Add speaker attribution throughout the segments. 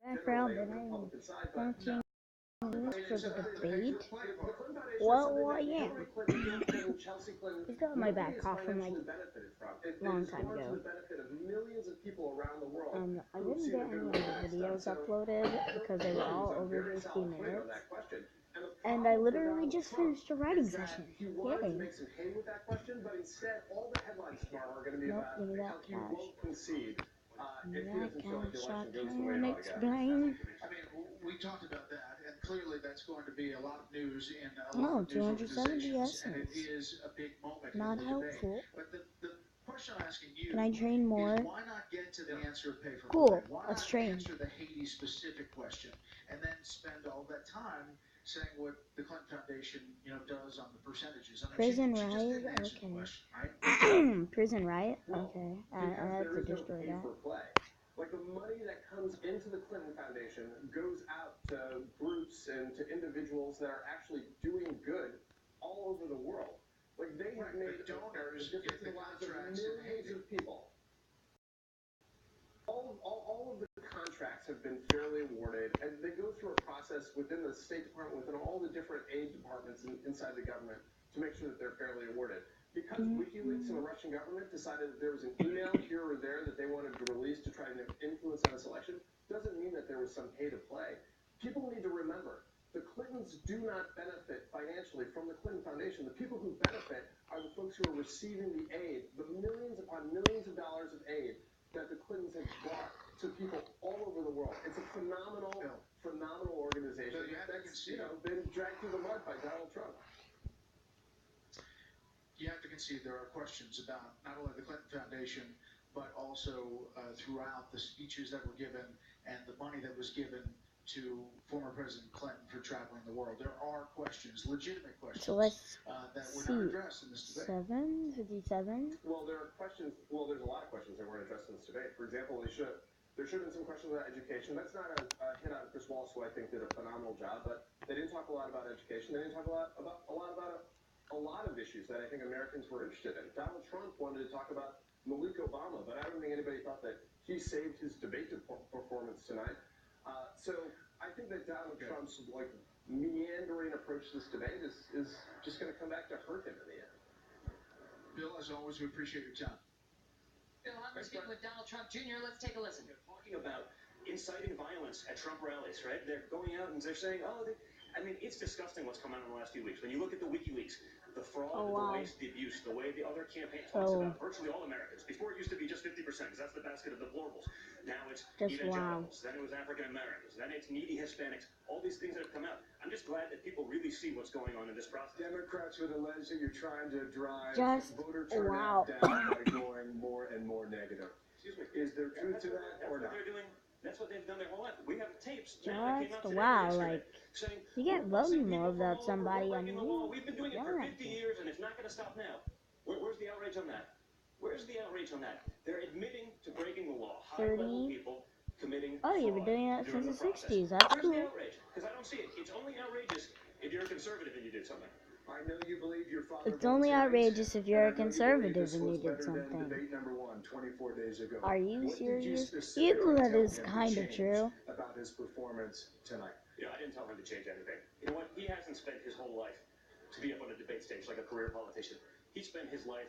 Speaker 1: background that I'm watching this for the debate. Well, yeah. It's got my back off from like a long time ago. I didn't get any of the videos uploaded because they were all over 15 minutes. And I literally just finished a writing session. Yay. Nope, give me that cash. That cash, I can't explain.
Speaker 2: We talked about that, and clearly that's going to be a lot of news in a lot of news
Speaker 1: 270
Speaker 2: organizations, and
Speaker 1: essence.
Speaker 2: it is a big moment.
Speaker 1: Not helpful.
Speaker 2: But the question I'm asking you
Speaker 1: Can I train more?
Speaker 2: is why not get to the answer of pay for
Speaker 1: cool.
Speaker 2: play? Why
Speaker 1: Let's
Speaker 2: not
Speaker 1: train.
Speaker 2: answer the Haiti-specific question, and then spend all that time saying what the Clinton Foundation, does on the percentages? I mean,
Speaker 1: Prison
Speaker 2: she just
Speaker 1: riot?
Speaker 2: didn't answer the
Speaker 1: Okay.
Speaker 2: question, right?
Speaker 1: Prison riot? Okay. I have to destroy that.
Speaker 3: Like the money that comes into the Clinton Foundation goes out to groups and to individuals that are actually doing good all over the world. Like they have made
Speaker 2: donors
Speaker 3: a difference in the lives of millions of people. All of the contracts have been fairly awarded, and they go through a process within the State Department, within all the different aid departments inside the government to make sure that they're fairly awarded. Because WikiLeaks and the Russian government decided that there was an email here or there that they wanted to release to try to influence on this election, doesn't mean that there was some pay to play. People need to remember, the Clintons do not benefit financially from the Clinton Foundation. The people who benefit are the folks who are receiving the aid, the millions upon millions of dollars of aid that the Clintons have brought to people all over the world. It's a phenomenal organization that's been dragged through the mud by Donald Trump.
Speaker 2: You have to concede there are questions about not only the Clinton Foundation, but also throughout the speeches that were given and the money that was given to former President Clinton for traveling the world. There are questions, legitimate questions,
Speaker 1: so let's
Speaker 2: that were not addressed in this debate.
Speaker 1: 757?
Speaker 3: Well, there are questions. Well, there's a lot of questions that weren't addressed in this debate. For example, there should have been some questions about education. That's not a hit on Chris Walsh, who I think did a phenomenal job, but they didn't talk a lot about education. They didn't talk a lot about a lot of issues that I think Americans were interested in. Donald Trump wanted to talk about Malik Obama, but I don't think anybody thought that he saved his debate performance tonight. So I think that Donald Trump's meandering approach to this debate is just going to come back to hurt him in the end.
Speaker 2: Bill, as always, we appreciate your time.
Speaker 4: Bill, I'm speaking with Donald Trump Jr. Let's take a listen.
Speaker 5: They're talking about inciting violence at Trump rallies, right? They're going out and they're saying, it's disgusting what's come out in the last few weeks. When you look at the WikiLeaks, the fraud, the waste, the abuse, the way the other campaign talks about virtually all Americans. Before it used to be just 50%, because that's the basket of deplorables. Now it's evangelicals, then it was African Americans, then it's needy Hispanics. All these things that have come out. I'm just glad that people really see what's going on in this process.
Speaker 3: Democrats would allege that you're trying to drive voter
Speaker 1: turnout
Speaker 3: down by going more and more negative.
Speaker 5: Excuse me.
Speaker 3: Is there truth to that or not?
Speaker 5: They're doing. That's what they've done their whole life. We have tapes.
Speaker 1: You get voting more about somebody on the
Speaker 5: We've been doing it for 50 years, and it's not going to stop now. Where's the outrage on that? Where's the outrage on that? They're admitting to breaking the law.
Speaker 1: 30.
Speaker 5: People committing
Speaker 1: you've been doing that since the 60s. That's
Speaker 5: cool.
Speaker 1: Where's
Speaker 5: the outrage? Because I don't see it. It's only outrageous if you're a conservative and you did something.
Speaker 3: I know you believe your father.
Speaker 1: It's only outrageous if you're a conservative and you did something.
Speaker 3: Debate number 1, 24 days ago.
Speaker 1: Are you serious? Even that is kind of true.
Speaker 3: About his performance tonight.
Speaker 5: I didn't tell him to change anything. You know what? He hasn't spent his whole life to be up on a debate stage like a career politician. He spent his life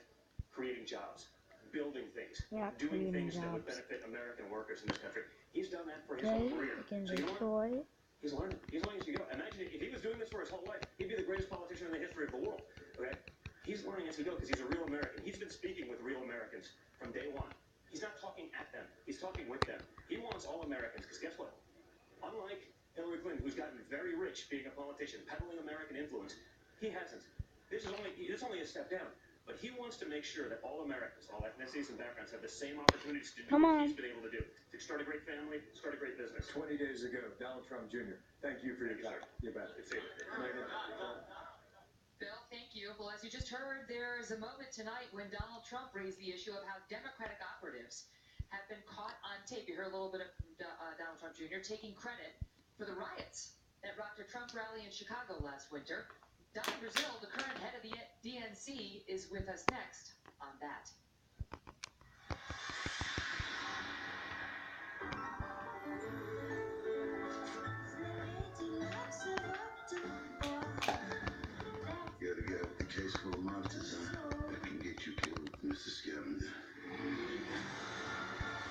Speaker 5: creating jobs, building things, doing things that would benefit American workers in this country. He's done that for his whole career. He's learning. He's learning as you go. Imagine if he was doing this for his whole life, he'd be the greatest politician in the history of the world. Okay? He's learning as he goes because he's a real American. He's been speaking with real Americans from day one. He's not talking at them. He's talking with them. He wants all Americans because guess what? Unlike Hillary Clinton, who's gotten very rich being a politician, peddling American influence, he hasn't. This is only a step down. But he wants to make sure that all Americans, all ethnicities and backgrounds, have the same opportunities to do what he's been able to do. To start a great family, start a great business.
Speaker 3: 20 days ago, Donald Trump Jr. Thank you for your time. You bet.
Speaker 4: Bill, thank you. Well, as you just heard, there is a moment tonight when Donald Trump raised the issue of how Democratic operatives have been caught on tape. You heard a little bit of Donald Trump Jr. taking credit for the riots that rocked a Trump rally in Chicago last winter. Don Brazil, the current head of the DNC, is with us next on that.
Speaker 6: case full of monsters, huh? That can get you killed, Mr. Scavenger.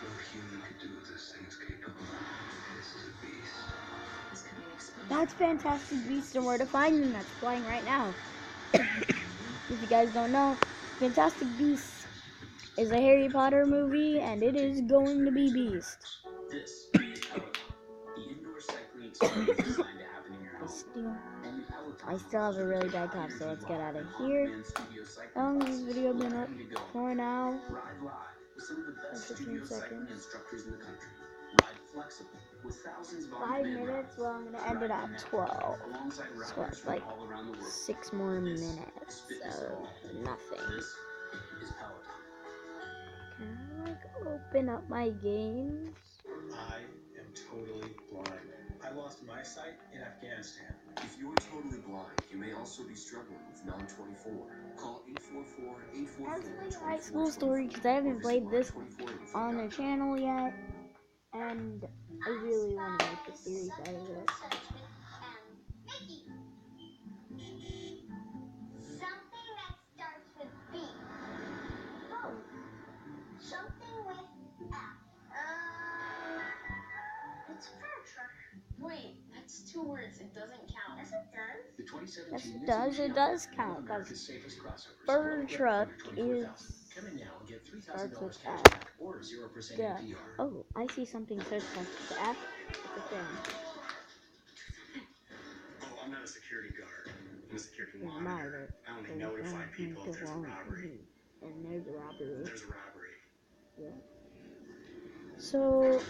Speaker 6: What human could do what this thing is capable of? This is a beast.
Speaker 1: That's Fantastic Beasts and Where to Find Them. That's playing right now. If you guys don't know, Fantastic Beasts is a Harry Potter movie, and it is going to be Beast.
Speaker 7: This is Peloton, the indoor cycling experience designed to happen in your house.
Speaker 1: I still have a really bad cough, so let's get out of here. How long has this video been up for now? 15 seconds. 5 minutes, well, I'm gonna end it at 12. So it's like 6 more minutes, so nothing. Can I like open up my games?
Speaker 8: I am totally blind. I lost my sight in Afghanistan.
Speaker 7: If you're totally blind, you may also be struggling with non-24. Call 844-844.
Speaker 1: That's like a high school story because I haven't played this on the channel yet, and I really want to make a series out of it.
Speaker 9: Something that starts with B. Oh, something with F. It's a fire truck. Wait, that's 2 words. It doesn't count. Yes, it does.
Speaker 7: The 2017
Speaker 1: Yes, it does count, because fire truck is starts with F.
Speaker 7: or 0%
Speaker 1: Yeah.
Speaker 7: APR.
Speaker 1: Oh, I see something search like the F. It's a thing.
Speaker 8: Oh, I'm not a security guard. I'm a security
Speaker 1: It's
Speaker 8: monitor.
Speaker 1: monitor.
Speaker 8: I only notify people if there's a robbery.
Speaker 1: And there's a robbery.
Speaker 8: There's a robbery.
Speaker 1: Yeah. So,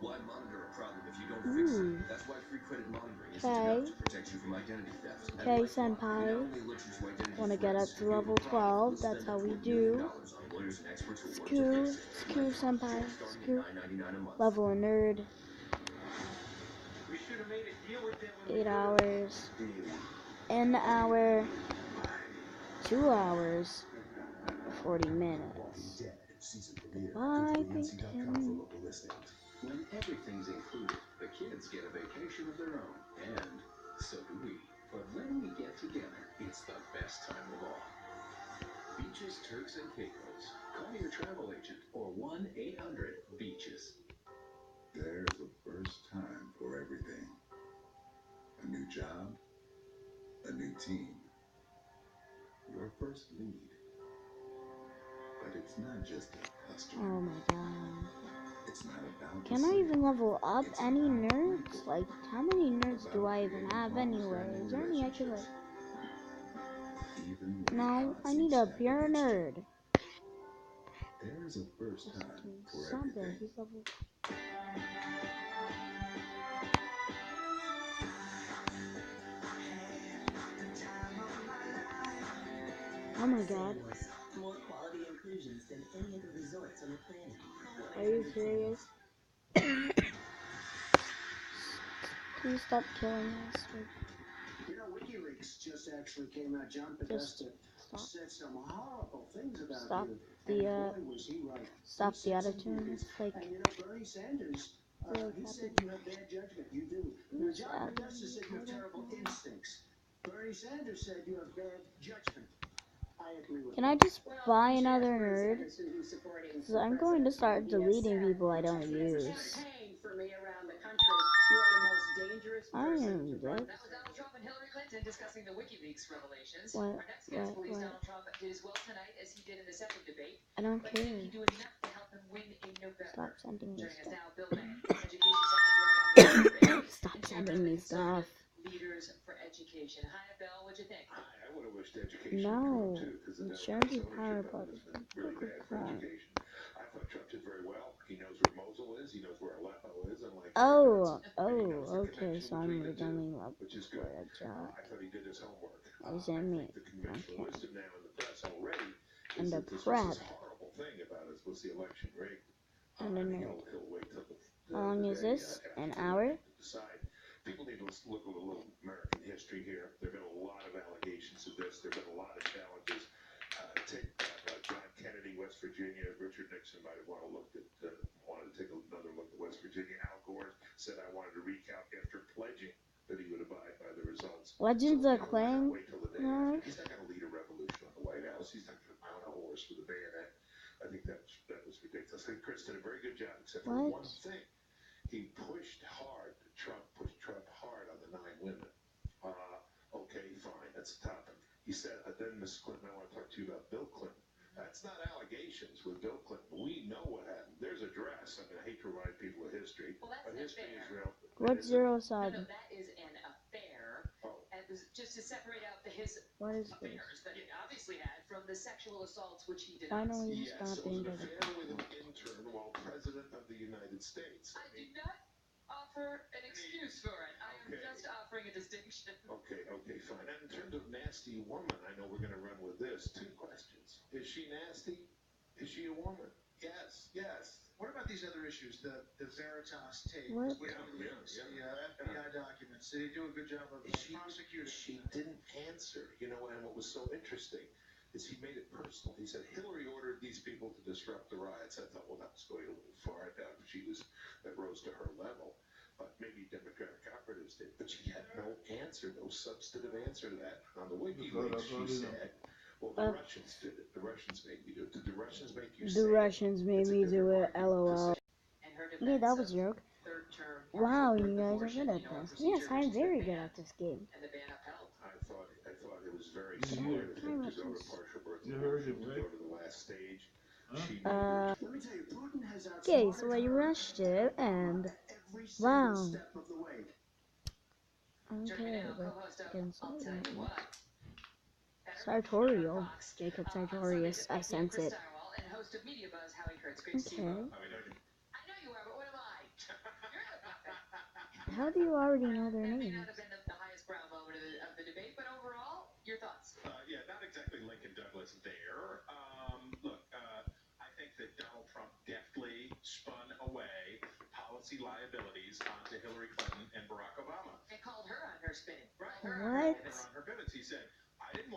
Speaker 7: Why monitor a problem if you don't fix it? That's why free credit monitoring is enough to protect you from identity theft.
Speaker 1: okay, senpai. Want to get up to level 12? That's how we do. Skoo senpai. Skoo. Level a nerd. 8 hours. An hour. 2 hours. 40 minutes. Bye, Peyton.
Speaker 6: When everything's included, the kids get a vacation of their own, and so do we. But when we get together, it's the best time of all. Beaches, Turks, and Caicos. Call your travel agent or 1-800-BEACHES. There's a first time for everything. A new job, a new team, your first lead. But it's not just a customer.
Speaker 1: Oh my god.
Speaker 6: It's not about
Speaker 1: Can I even level up any nerds? Like, how many nerds do I even have anyway? Is there any I could like... No, I need a pure nerd.
Speaker 6: There's a first time for
Speaker 1: Something.
Speaker 6: everything.
Speaker 1: He's level... Oh my god.
Speaker 10: More quality inclusions than any of the resorts on the planet.
Speaker 1: Are you serious? Please stop killing us.
Speaker 2: You know, WikiLeaks just actually came out, John Podesta said some horrible things about you.
Speaker 1: Stop the attitude. It's like...
Speaker 2: And you know, Bernie Sanders, he said you have bad judgment. You do. Now, John Podesta said you have terrible instincts. Bernie Sanders said you have bad judgment. I agree with
Speaker 1: Can I just buy another nerd? So I'm going to start deleting people I don't use. I am dead.
Speaker 4: That was Donald Trump and Hillary Clinton discussing the WikiLeaks revelations. Our next guest believes Donald Trump did as well tonight as he did in the second debate.
Speaker 1: I don't
Speaker 4: but
Speaker 1: care.
Speaker 4: did he do enough to help him win in November?
Speaker 1: Stop sending me
Speaker 4: Joining us
Speaker 1: stuff.
Speaker 4: now, Bill May, Education Secretary.
Speaker 1: Stop sending me stuff.
Speaker 4: Leaders for Education. Hi, Bill. What'd you think?
Speaker 6: I would have wished education
Speaker 1: No.
Speaker 6: too, because
Speaker 1: Insurance is power button.
Speaker 6: really bad for education. I thought Trump did very well. He knows where Mosul is. He knows where Aleppo is. Unlike
Speaker 1: Okay, so I'm returning up
Speaker 6: which is
Speaker 1: for
Speaker 6: good.
Speaker 1: a job.
Speaker 6: I thought he did his homework.
Speaker 1: Is it me?
Speaker 6: The conventional
Speaker 1: Okay.
Speaker 6: wisdom now in the press already
Speaker 1: And
Speaker 6: is
Speaker 1: the
Speaker 6: that this
Speaker 1: prep.
Speaker 6: was this horrible thing about us was the election rigged.
Speaker 1: And a nerd.
Speaker 6: He'll wait till
Speaker 1: How long is this? An hour?
Speaker 6: Decide. People need to look at a little American history here. There have been a lot of allegations of this. There have been a lot of challenges. Take John Kennedy, West Virginia. Richard Nixon might have wanted to take another look at West Virginia. Al Gore said, I wanted to recount after pledging that he would abide by the results.
Speaker 1: Legends of Clang?
Speaker 6: Wait till the day.
Speaker 1: No.
Speaker 6: He's not going to lead a revolution.
Speaker 11: except for one thing. He Trump pushed Trump hard on the 9 women. Okay, fine, that's a topic. He said, then Ms. Clinton, I want to talk to you about Bill Clinton. That's not allegations with Bill Clinton. We know what happened. There's a dress. I mean, I hate to remind people of history,
Speaker 4: well,
Speaker 11: but history is real.
Speaker 1: What's zero side?
Speaker 4: No, that is an affair. Oh. And just to separate out his affairs that he obviously had from the sexual assaults which he denies.
Speaker 1: Finally,
Speaker 11: yes, it was an affair with an intern while President of the United States.
Speaker 4: I do not offer an excuse for it. I am just offering a distinction.
Speaker 11: Okay, fine. And in terms of nasty woman, I know we're going to run with this. 2 questions. Is she nasty? Is she a woman? Yes.
Speaker 2: What about these other issues? The Veritas tape,
Speaker 1: what?
Speaker 2: the FBI documents. Did he do a good job of prosecuting?
Speaker 11: She didn't answer. You know, and what was so interesting is he made it personal. He said Hillary ordered these people to disrupt the riots. I thought, well, that was going a little far. I doubt that rose to her level. But maybe Democratic operatives did. But she had no answer, no substantive answer to that. On the WikiLeaks, she said, well, the Russians did it. The Russians made me do it. Did the Russians make you say it?
Speaker 1: The Russians made me do it, LOL. Yeah, that was a joke. Wow, you guys are good at this. Yes, I'm very good at this game.
Speaker 11: I thought it was very smart of him to go to partial birth abortion, to go to the last stage.
Speaker 1: Okay, so I rushed it, and wow. Okay, let's get started. Sartorial. Jacob Sartorius, I sense it. Okay. How do you already know their names?
Speaker 4: The highest brow moment of the debate, but overall, your thoughts?
Speaker 12: Yeah, not exactly Lincoln Douglas there. Look, I think that Donald Trump deftly spun away policy liabilities onto Hillary Clinton and Barack Obama.
Speaker 4: And called her on her spinning.
Speaker 1: What?
Speaker 12: Her on her pivots. He said, I didn't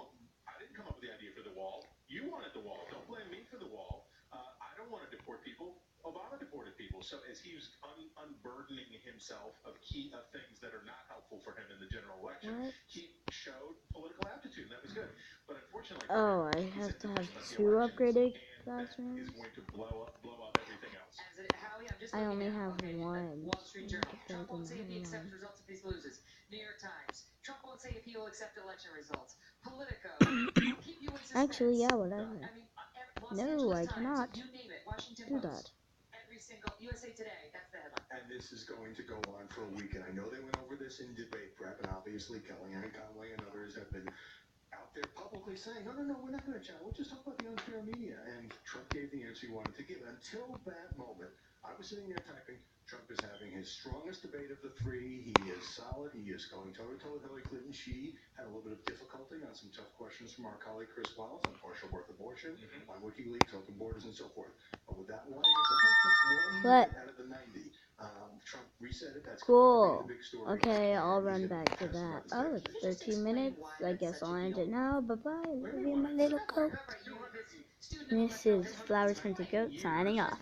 Speaker 12: come up with the idea for the wall. You wanted the wall. Don't blame me for the wall. I don't want to deport people. Obama deported people. So as he was unburdening himself of things that are not helpful for him in the general election, he showed political aptitude, and that was good. But unfortunately,
Speaker 1: I have to have 2 upgraded classrooms.
Speaker 12: Is going to blow up everything else.
Speaker 1: I only have 1.
Speaker 4: Wall Street Journal. Trump won't say if he accepts results if he loses. New York Times. Trump won't say if he will accept election results. Politico. Keep you in suspense.
Speaker 1: Actually, yeah, whatever. No, I cannot
Speaker 4: You name it. Washington
Speaker 1: do
Speaker 4: Post.
Speaker 1: that.
Speaker 4: Every single USA Today. That's the headline.
Speaker 8: And this is going to go on for a week. And I know they went over this in debate prep, and obviously Kellyanne Conway and others have been out there publicly saying, no, we're not going to chat. We'll just talk about the unfair media. And Trump gave the answer he wanted to give. Until that moment, I was sitting there typing, Trump is having his strongest debate of the 3. He is solid. He is going toe-to-toe with Hillary Clinton. She had a little bit of difficulty on some tough questions from our colleague Chris Wallace on partial birth abortion, on WikiLeaks, open borders, and so forth. But with that one answer, that's 1 out of the 90. Trump reset it. That's
Speaker 1: cool.
Speaker 8: the big story.
Speaker 1: Okay, I'll run back to that. Oh, it's 13 minutes. I guess I'll end it now. Bye-bye. Love you, my little goat. This is Flower Tinted Goat signing off.